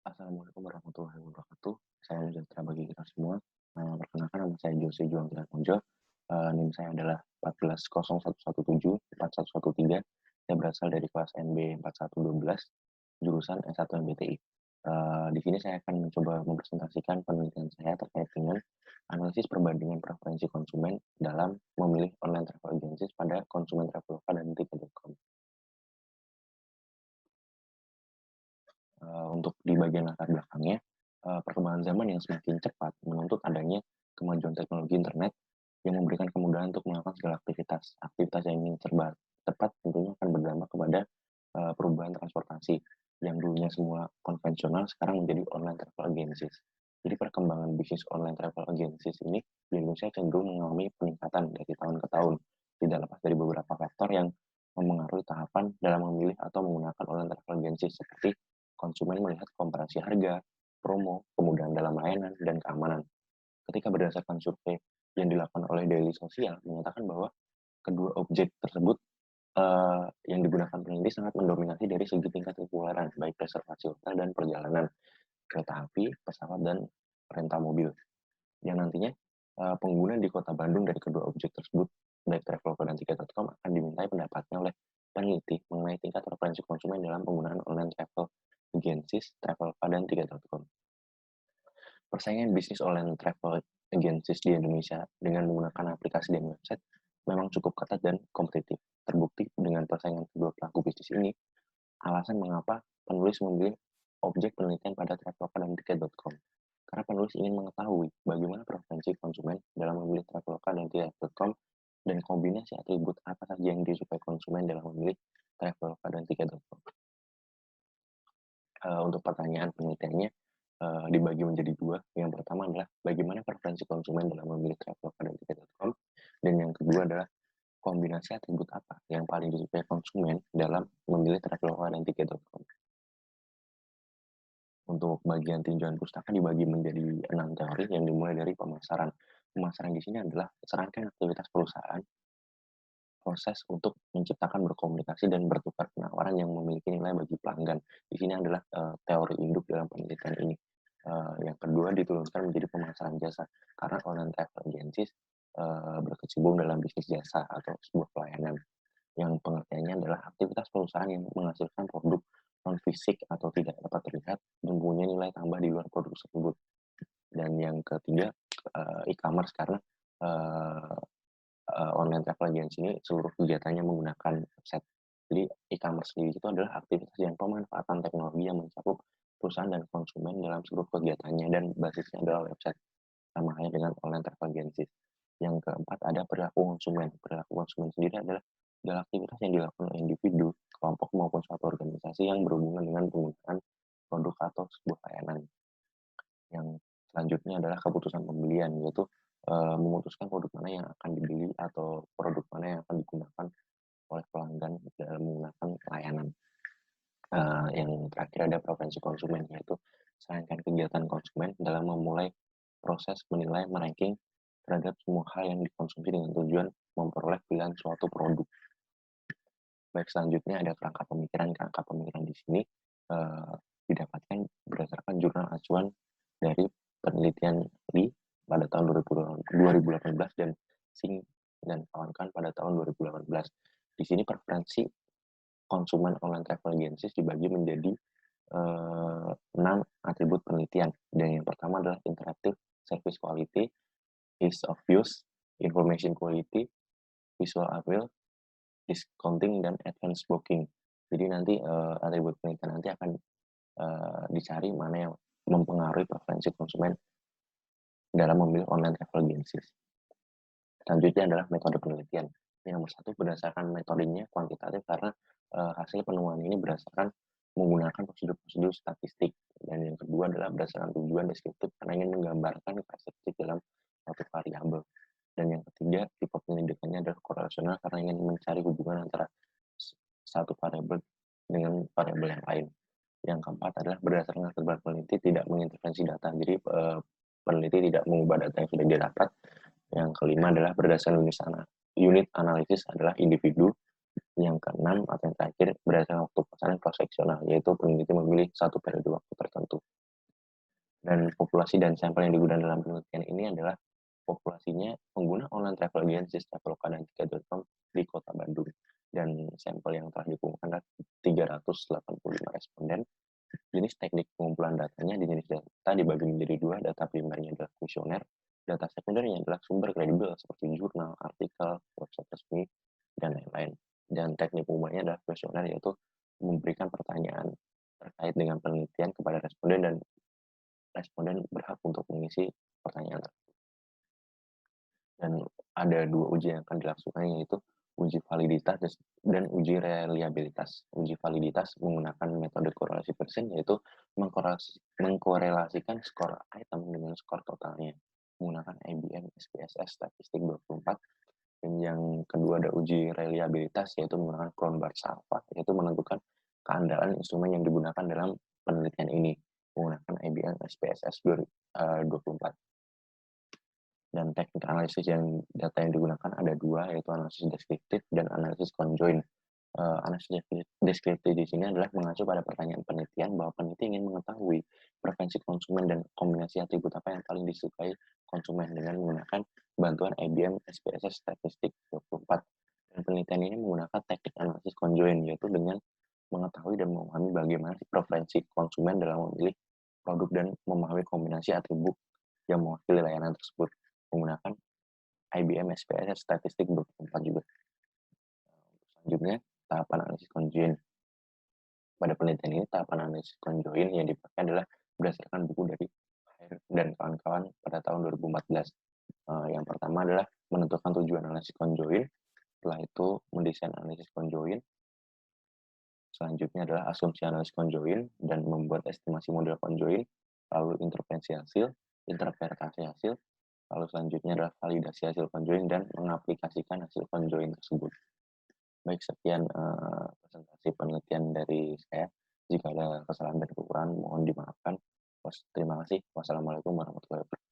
Assalamualaikum warahmatullahi wabarakatuh. Salam sejahtera bagi kita semua. Perkenalkan nama saya Jose Juang Mojo. NIM saya adalah 1401174113. Saya berasal dari kelas NB 4112, jurusan S1 MBTI. Di sini saya akan mencoba mempresentasikan penelitian saya terkait dengan analisis perbandingan preferensi konsumen dalam memilih online travel agencies pada konsumen Traveloka dan Tiket.com. Untuk di bagian latar belakangnya, perkembangan zaman yang semakin cepat menuntut adanya kemajuan teknologi internet yang memberikan kemudahan untuk melakukan segala aktivitas. Aktivitas yang ingin serba cepat tentunya akan berdampak kepada perubahan transportasi yang dulunya semua konvensional sekarang menjadi online travel agencies. Jadi perkembangan bisnis online travel agencies ini di Indonesia cenderung mengalami peningkatan dari tahun ke tahun, tidak lepas dari beberapa faktor yang memengaruhi tahapan dalam memilih atau menggunakan online travel agencies seperti konsumen melihat komparasi harga, promo, kemudahan dalam layanan, dan keamanan. Ketika berdasarkan survei yang dilakukan oleh Daily Social menyatakan bahwa kedua objek tersebut yang digunakan peneliti sangat mendominasi dari segi tingkat populeran, baik reservasi hotel dan perjalanan, kereta api, pesawat, dan rental mobil. Yang nantinya pengguna di kota Bandung dari kedua objek tersebut, baik Traveloka dan Tiket.com, akan dimintai pendapatnya oleh peneliti mengenai tingkat preferensi konsumen dalam penggunaan online travel agencies, Traveloka, dan Tiket.com. Persaingan bisnis online travel agencies di Indonesia dengan menggunakan aplikasi dan website memang cukup ketat dan kompetitif. Terbukti dengan persaingan kedua pelaku bisnis ini, alasan mengapa penulis memilih objek penelitian pada Traveloka dan Tiket.com. Karena penulis ingin mengetahui bagaimana preferensi konsumen dalam memilih Traveloka dan Tiket.com dan kombinasi atribut apa saja yang disukai konsumen dalam memilih Traveloka dan Tiket.com. Untuk pertanyaan penelitiannya dibagi menjadi dua. Yang pertama adalah bagaimana preferensi konsumen dalam memilih Traveloka dan Tiket.com, dan yang kedua adalah kombinasi atribut apa yang paling disukai konsumen dalam memilih Traveloka dan Tiket.com. Untuk bagian tinjauan pustaka dibagi menjadi 6 teori yang dimulai dari pemasaran. Pemasaran di sini adalah serangkaian aktivitas perusahaan, proses untuk menciptakan, berkomunikasi, dan bertukar penawaran yang memiliki nilai bagi pelanggan. Di sini adalah teori induk dalam penelitian ini. Yang kedua diturunkan menjadi pemasaran jasa, karena online travel agencies berkecimpung dalam bisnis jasa atau sebuah pelayanan yang pengertiannya adalah aktivitas perusahaan yang menghasilkan produk non-fisik atau tidak dapat terlihat dan punya nilai tambah di luar produk tersebut. Dan yang ketiga, e-commerce, karena online travel agency ini seluruh kegiatannya menggunakan website. Jadi e-commerce sendiri itu adalah aktivitas yang pemanfaatan teknologi yang mencakup perusahaan dan konsumen dalam seluruh kegiatannya dan basisnya adalah website. Sama halnya dengan online travel agency. Yang keempat ada perilaku konsumen. Perilaku konsumen sendiri adalah segala aktivitas yang dilakukan oleh individu, kelompok maupun suatu organisasi yang berhubungan dengan penggunaan produk atau sebuah layanan. Yang selanjutnya adalah keputusan pembelian, yaitu memutuskan produk mana yang akan dibeli atau produk mana yang akan digunakan oleh pelanggan dalam menggunakan layanan. Yang terakhir ada preferensi konsumen, yaitu serangkaian kegiatan konsumen dalam memulai proses menilai, meranking terhadap semua hal yang dikonsumsi dengan tujuan memperoleh pilihan suatu produk. Baik, selanjutnya ada kerangka pemikiran. Kerangka pemikiran di sini didapatkan berdasarkan jurnal acuan dari penelitian Lee pada tahun 2018 dan Singh dan kawan-kawan pada tahun 2018. Di sini preferensi konsumen online travel agencies dibagi menjadi 6 atribut penelitian. Dan yang pertama adalah interactive service quality, ease of use, information quality, visual appeal, discounting, dan advance booking. Jadi nanti atribut penelitian nanti akan dicari mana yang mempengaruhi preferensi konsumen dalam memilih online travel agencies. Selanjutnya adalah metode penelitian. Yang nomor 1 berdasarkan metodenya kuantitatif, karena hasil penemuan ini berdasarkan menggunakan prosedur-prosedur statistik. Dan yang kedua adalah berdasarkan tujuan deskriptif, karena ingin menggambarkan karakteristik dalam suatu variabel. Dan yang ketiga, tipe penyelidikannya adalah korelasional, karena ingin mencari hubungan antara satu variabel dengan variabel yang lain. Yang keempat adalah berdasarkan latar peneliti, tidak mengintervensi data. Jadi peneliti tidak mengubah data yang sudah didapat. Yang kelima adalah berdasarkan unit analisis adalah individu. Yang keenam atau yang terakhir berdasarkan waktu pelaksanaan cross-seksional, yaitu peneliti memilih satu periode waktu tertentu. Dan populasi dan sampel yang digunakan dalam penelitian ini adalah populasinya pengguna online travel agencies Traveloka dan Tiket.com di Kota Bandung. Dan sampel yang telah dikumpulkan adalah 385 responden. Jenis teknik pengumpulan datanya di jenis data dibagi menjadi dua, data primernya adalah kuesioner, data sekundernya adalah sumber kredibel seperti jurnal, artikel, website resmi, dan lain-lain. Dan teknik umumnya adalah kuesioner, yaitu memberikan pertanyaan terkait dengan penelitian kepada responden dan responden berhak untuk mengisi pertanyaan tersebut. Dan ada dua uji yang akan dilakukan, yaitu uji validitas dan uji reliabilitas. Uji validitas menggunakan metode korelasi Pearson, yaitu mengkorelasikan skor item dengan skor totalnya menggunakan IBM SPSS Statistik 24. Dan yang kedua ada uji reliabilitas, yaitu menggunakan Cronbach's Alpha, yaitu menentukan keandalan instrumen yang digunakan dalam penelitian ini menggunakan IBM SPSS 24. Dan teknik analisis yang data yang digunakan ada dua, yaitu analisis deskriptif dan analisis conjoint. Analisis deskriptif di sini adalah mengacu pada pertanyaan penelitian bahwa peneliti ingin mengetahui preferensi konsumen dan kombinasi atribut apa yang paling disukai konsumen dengan menggunakan bantuan IBM SPSS Statistik 24. Dan penelitian ini menggunakan teknik analisis conjoint, yaitu dengan mengetahui dan memahami bagaimana preferensi konsumen dalam memilih produk dan memahami kombinasi atribut yang mewakili layanan tersebut menggunakan IBM SPSS Statistik 24 juga. Selanjutnya, tahapan analisis conjoint. Pada penelitian ini, tahapan analisis conjoint yang dipakai adalah berdasarkan buku dari Hair dan kawan-kawan pada tahun 2014. Yang pertama adalah menentukan tujuan analisis conjoint, setelah itu mendesain analisis conjoint, selanjutnya adalah asumsi analisis conjoint dan membuat estimasi model conjoint, lalu interpretasi hasil, lalu selanjutnya adalah validasi hasil conjoint dan mengaplikasikan hasil conjoint tersebut. Baik, sekian presentasi penelitian dari saya. Jika ada kesalahan dan kekurangan, mohon dimaafkan. Terima kasih. Wassalamualaikum warahmatullahi wabarakatuh.